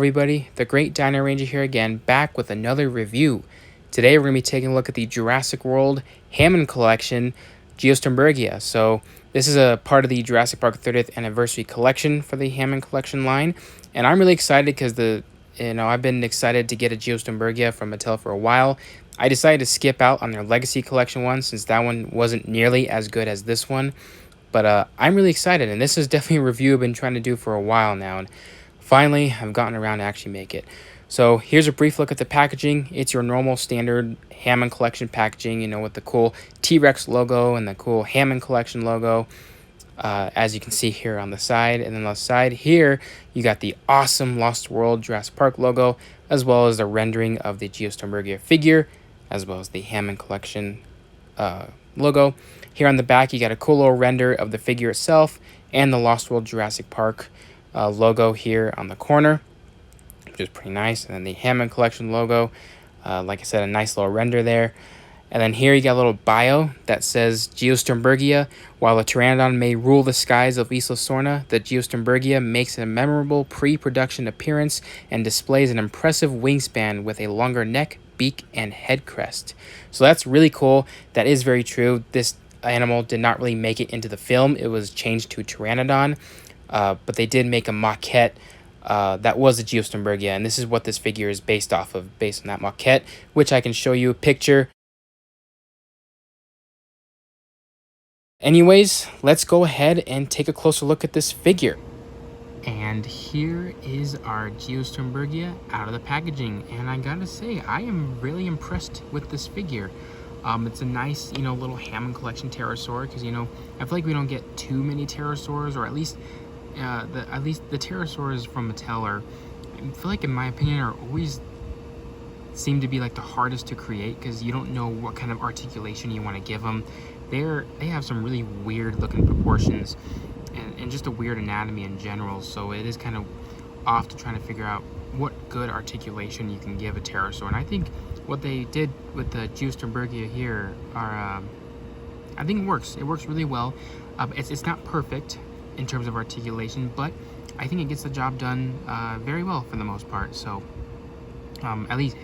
everybody, the Great Dino Ranger here again, back with another review. Today we're going to be taking a look at the Jurassic World Hammond Collection, Geosternbergia. So this is a part of the Jurassic Park 30th Anniversary Collection for the Hammond Collection line. And I'm really excited because I've been excited to get a Geosternbergia from Mattel for a while. I decided to skip out on their Legacy Collection one since that one wasn't nearly as good as this one. But I'm really excited, and this is definitely a review I've been trying to do for a while now. And finally, I've gotten around to actually make it. So here's a brief look at the packaging. It's your normal standard Hammond Collection packaging, with the cool T-Rex logo and the cool Hammond Collection logo, as you can see here on the side. And then on the side here, you got the awesome Lost World Jurassic Park logo, as well as the rendering of the Geosternbergia figure, as well as the Hammond Collection logo. Here on the back, you got a cool little render of the figure itself and the Lost World Jurassic Park logo here on the corner, which is pretty nice. And then the Hammond Collection logo, like I said, a nice little render there. And then here you got a little bio that says Geosternbergia. While a pteranodon may rule the skies of Isla Sorna, the Geosternbergia makes a memorable pre-production appearance and displays an impressive wingspan with a longer neck, beak, and head crest. So that's really cool. That is very true. This animal did not really make it into the film. It was changed to pteranodon, but they did make a maquette that was a Geosternbergia, and this is what this figure is based off of, based on that maquette, which I can show you a picture. Anyways, let's go ahead and take a closer look at this figure. And here is our Geosternbergia out of the packaging, and I gotta say, I am really impressed with this figure. It's a nice, little Hammond Collection pterosaur, because I feel like we don't get too many pterosaurs, or at least the pterosaurs from Mattel I feel like, in my opinion, are always seem to be like the hardest to create, because you don't know what kind of articulation you want to give them. They have some really weird looking proportions, and just a weird anatomy in general, so it is kind of off to trying to figure out what good articulation you can give a pterosaur. And I think what they did with the Geosternbergia here I think it works. It works really well. It's not perfect in terms of articulation, but I think it gets the job done very well for the most part. So at least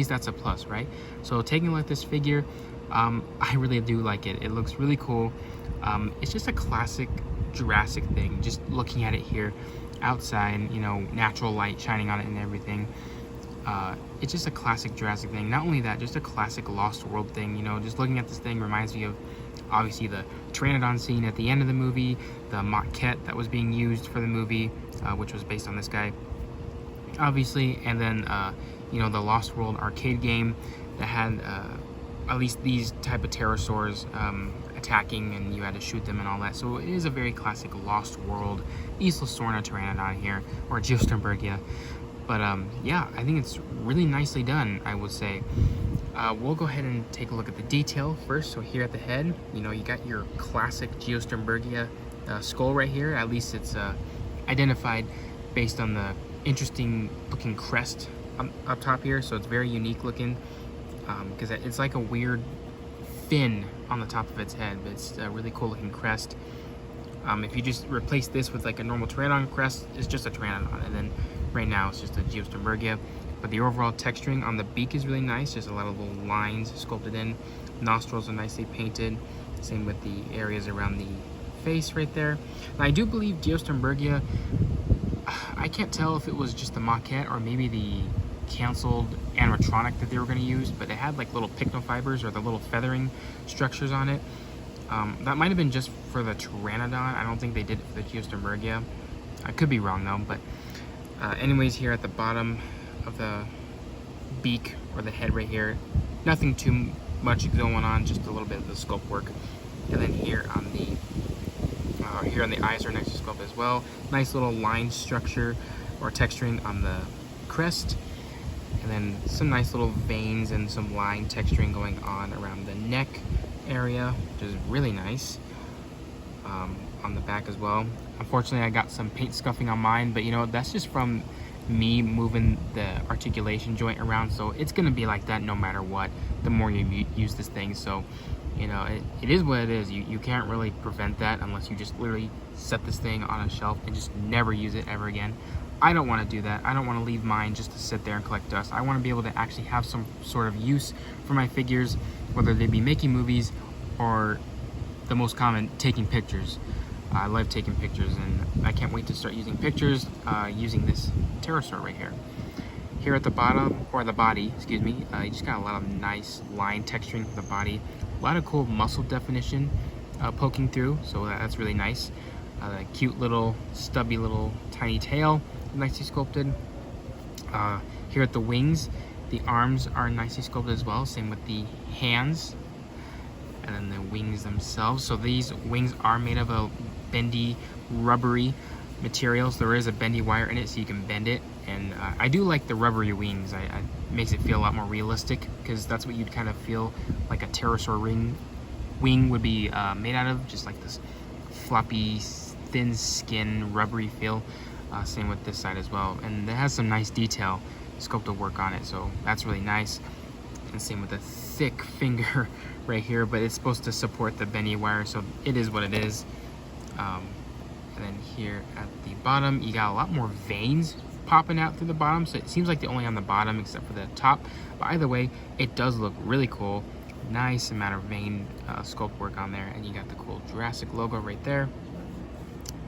that's a plus, right? So taking a look at this figure, I really do like it. It looks really cool. It's just a classic Jurassic thing. Just looking at it here outside, natural light shining on it and everything. It's just a classic Jurassic thing. Not only that, just a classic Lost World thing. Just looking at this thing reminds me of, obviously, the pteranodon scene at the end of the movie, the maquette that was being used for the movie, which was based on this guy, obviously, and then the Lost World arcade game that had at least these type of pterosaurs attacking, and you had to shoot them and all that. So it is a very classic Lost World Isla Sorna pteranodon here, or Geosternbergia. But yeah, I think it's really nicely done, I would say. We'll go ahead and take a look at the detail first. So here at the head, you got your classic Geosternbergia skull right here. At least it's identified based on the interesting looking crest up top here. So it's very unique looking, because it's like a weird fin on the top of its head, but it's a really cool looking crest. If you just replace this with like a normal pteranodon crest, it's just a pteranodon, and then right now it's just a Geosternbergia. But the overall texturing on the beak is really nice, just a lot of little lines sculpted in. Nostrils are nicely painted, same with the areas around the face right there. And I do believe Geosternbergia, I can't tell if it was just the maquette or maybe the canceled animatronic that they were going to use, but it had like little pycnofibers, or the little feathering structures on it. That might have been just for the pteranodon. I don't think they did it for the Geosternbergia. I could be wrong though. But anyways, here at the bottom of the beak, or the head right here, nothing too much going on, just a little bit of the sculpt work. And then here on the eyes are nicely sculpted as well. Nice little line structure or texturing on the crest. And then some nice little veins and some line texturing going on around the neck area, which is really nice. On the back as well. Unfortunately, I got some paint scuffing on mine, but that's just from me moving the articulation joint around, so it's gonna be like that no matter what, the more you use this thing. So it is what it is. You can't really prevent that unless you just literally set this thing on a shelf and just never use it ever again. I don't want to do that. I don't want to leave mine just to sit there and collect dust. I want to be able to actually have some sort of use for my figures, whether they be making movies or the most common, taking pictures. I love taking pictures, and I can't wait to start using pictures using this pterosaur right here. Here at the bottom, or the body, excuse me, you just got a lot of nice line texturing for the body. A lot of cool muscle definition poking through, so that's really nice. The cute little, stubby little tiny tail, nicely sculpted. Here at the wings, the arms are nicely sculpted as well, same with the hands, and then the wings themselves. So these wings are made of a bendy, rubbery material, so there is a bendy wire in it so you can bend it. And I do like the rubbery wings. It makes it feel a lot more realistic, because that's what you'd kind of feel like a pterosaur wing would be made out of, just like this floppy, thin skin, rubbery feel. Same with this side as well, and it has some nice detail sculpted work on it, so that's really nice. And same with the thick finger right here, but it's supposed to support the bendy wire, so it is what it is. And then here at the bottom, you got a lot more veins popping out through the bottom, so it seems like they're only on the bottom except for the top, but either way it does look really cool. Nice amount of vein sculpt work on there, and you got the cool Jurassic logo right there.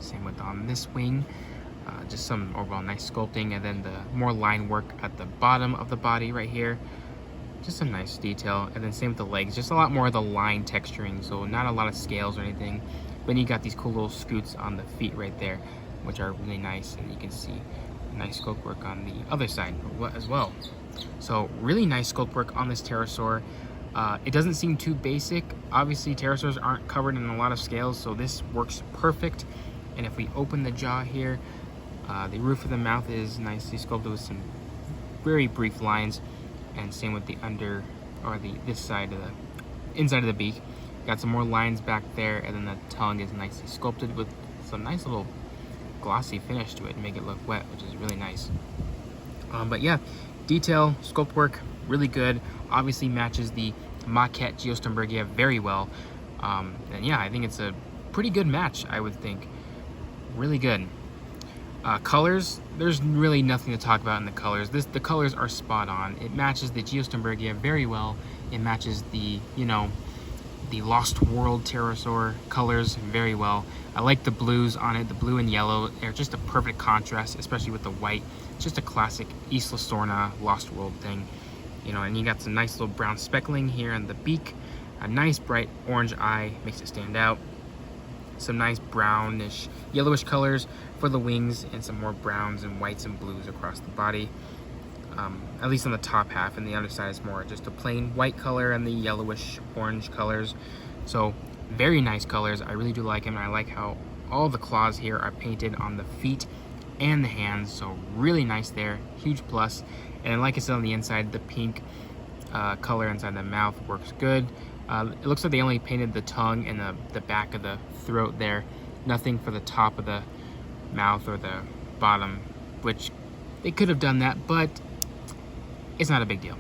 Same with on this wing, just some overall nice sculpting, and then the more line work at the bottom of the body right here, just some nice detail. And then same with the legs, just a lot more of the line texturing, so not a lot of scales or anything. Then you got these cool little scoots on the feet right there, which are really nice, and you can see nice sculpt work on the other side as well. So really nice sculpt work on this pterosaur. It doesn't seem too basic. Obviously pterosaurs aren't covered in a lot of scales, so this works perfect. And if we open the jaw here, the roof of the mouth is nicely sculpted with some very brief lines, and same with the this side of the inside of the beak. Got some more lines back there, and then the tongue is nicely sculpted with some nice little glossy finish to it and make it look wet, which is really nice. But yeah, detail, sculpt work, really good. Obviously matches the maquette Geosternbergia very well. And yeah, I think it's a pretty good match, I would think. Really good. Colors, there's really nothing to talk about in the colors. The colors are spot on. It matches the Geosternbergia very well. It matches the, the Lost World pterosaur colors very well. I like the blues on it. The blue and yellow are just a perfect contrast, especially with the white. It's just a classic Isla Sorna Lost World thing. And you got some nice little brown speckling here on the beak. A nice bright orange eye makes it stand out. Some nice brownish, yellowish colors for the wings, and some more browns and whites and blues across the body. At least on the top half, and the other side is more just a plain white color and the yellowish orange colors. So very nice colors. I really do like them, and I like how all the claws here are painted on the feet and the hands, so really nice there. Huge plus. And like I said, on the inside, the pink color inside the mouth works good. It looks like they only painted the tongue and the back of the throat there. Nothing for the top of the mouth or the bottom, which they could have done that, but it's not a big deal.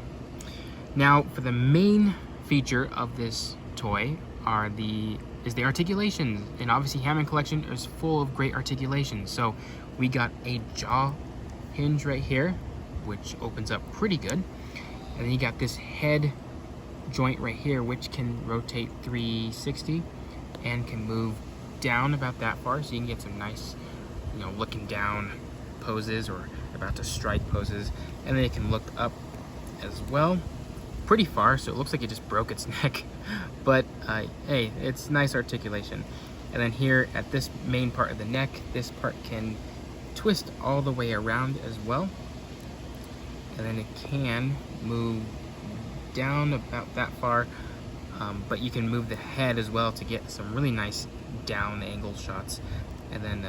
Now, for the main feature of this toy is the articulations, and obviously Hammond collection is full of great articulations. So we got a jaw hinge right here, which opens up pretty good, and then you got this head joint right here, which can rotate 360 and can move down about that far, so you can get some nice, looking down poses or about to strike poses. And then it can look up as well pretty far, so it looks like it just broke its neck, but hey, it's nice articulation. And then here at this main part of the neck, this part can twist all the way around as well, and then it can move down about that far, but you can move the head as well to get some really nice down angle shots. And then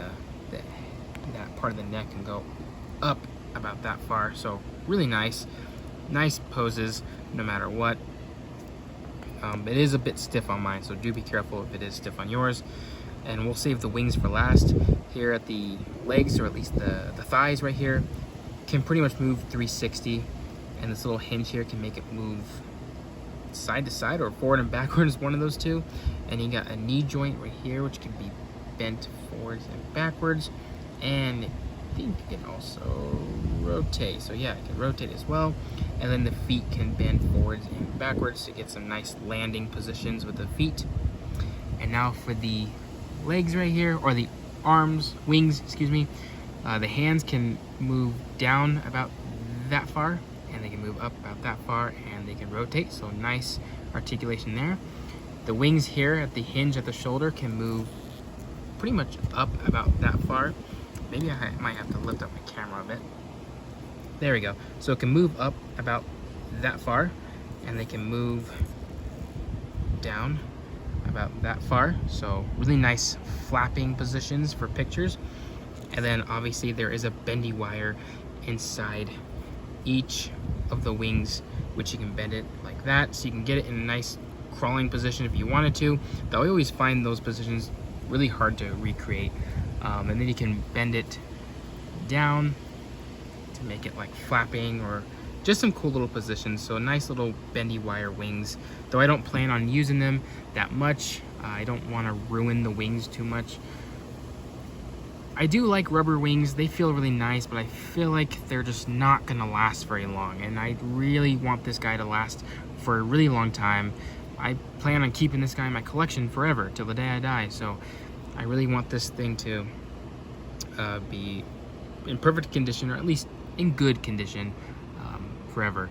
that part of the neck can go up about that far, so really nice poses no matter what. It is a bit stiff on mine, so do be careful if it is stiff on yours. And we'll save the wings for last. Here at the legs, or at least the thighs right here, can pretty much move 360, and this little hinge here can make it move side to side or forward and backwards, one of those two. And you got a knee joint right here, which can be bent forwards and backwards, and think it can also rotate. So yeah, it can rotate as well. And then the feet can bend forwards and backwards to get some nice landing positions with the feet. And now for the legs right here, or the wings, excuse me. The hands can move down about that far, and they can move up about that far, and they can rotate, so nice articulation there. The wings here at the hinge at the shoulder can move pretty much up about that far. Maybe I might have to lift up my camera a bit. There we go. So it can move up about that far, and they can move down about that far. So really nice flapping positions for pictures. And then obviously there is a bendy wire inside each of the wings, which you can bend it like that, so you can get it in a nice crawling position if you wanted to. Though I always find those positions really hard to recreate. And then you can bend it down to make it like flapping, or just some cool little positions. So nice little bendy wire wings, though I don't plan on using them that much. I don't want to ruin the wings too much. I do like rubber wings, they feel really nice, but I feel like they're just not gonna last very long, and I really want this guy to last for a really long time. I plan on keeping this guy in my collection forever, till the day I die, so I really want this thing to be in perfect condition, or at least in good condition, forever.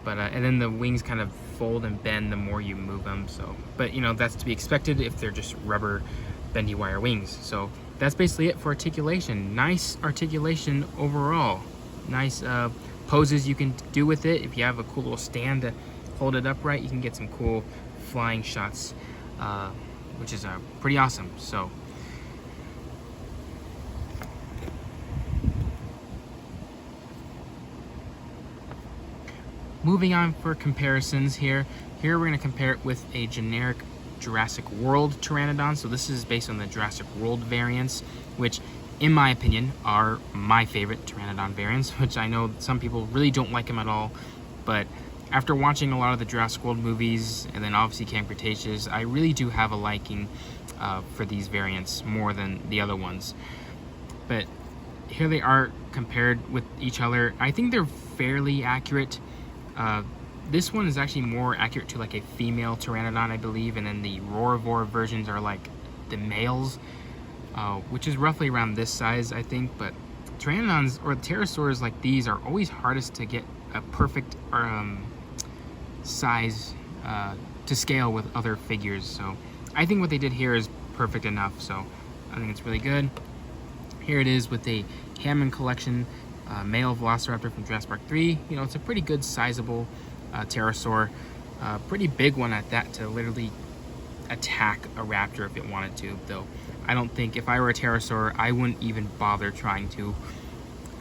But and then the wings kind of fold and bend the more you move them, so, but you know, that's to be expected if they're just rubber bendy wire wings. So that's basically it for articulation. Nice articulation overall. Nice poses you can do with it. If you have a cool little stand to hold it upright, you can get some cool flying shots, which is pretty awesome. So moving on for comparisons here. Here we're going to compare it with a generic Jurassic World Pteranodon. So this is based on the Jurassic World variants, which in my opinion are my favorite Pteranodon variants, which I know some people really don't like them at all. But after watching a lot of the Jurassic World movies, and then obviously Camp Cretaceous, I really do have a liking for these variants more than the other ones. But here they are compared with each other. I think they're fairly accurate. This one is actually more accurate to like a female Pteranodon, I believe, and then the Roarvor versions are like the males, which is roughly around this size, I think. But Pteranodons or pterosaurs like these are always hardest to get a perfect size to scale with other figures. So I think what they did here is perfect enough, so I think it's really good. Here it is with a Hammond collection male Velociraptor from Jurassic Park 3. You know, it's a pretty good sizable pterosaur, pretty big one at that, to literally attack a raptor if it wanted to. Though I don't think, if I were a pterosaur, I wouldn't even bother trying to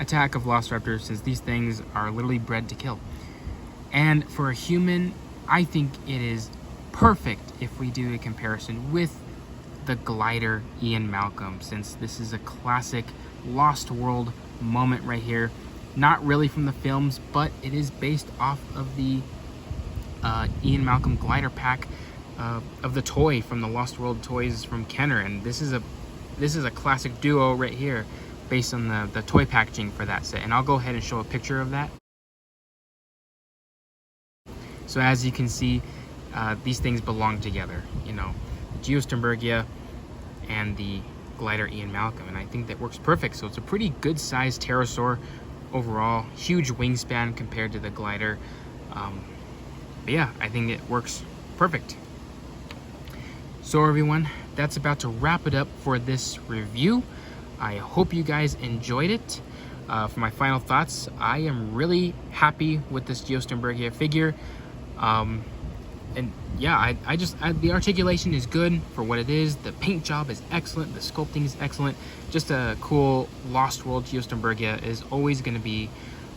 attack a Velociraptor, since these things are literally bred to kill. And for a human, I think it is perfect if we do a comparison with the glider Ian Malcolm, since this is a classic Lost World moment right here. Not really from the films, but it is based off of the Ian Malcolm glider pack of the toy from the Lost World toys from Kenner, and this is a classic duo right here, based on the toy packaging for that set. And I'll go ahead and show a picture of that. So as you can see, these things belong together. You know, Geosternbergia and the glider Ian Malcolm, and I think that works perfect. So it's a pretty good sized pterosaur overall, huge wingspan compared to the glider, but yeah, I think it works perfect. So everyone, that's about to wrap it up for this review. I hope you guys enjoyed it. For my final thoughts, I am really happy with this Geosternbergia figure. And yeah, the articulation is good for what it is. The paint job is excellent. The sculpting is excellent. Just a cool Lost World Geosternbergia is always going to be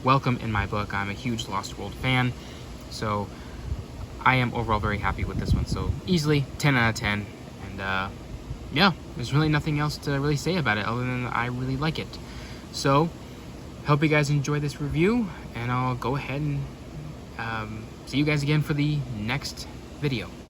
welcome in my book. I'm a huge Lost World fan, so I am overall very happy with this one. So easily 10 out of 10. And yeah, there's really nothing else to really say about it other than I really like it. So hope you guys enjoy this review, and I'll go ahead and see you guys again for the next video.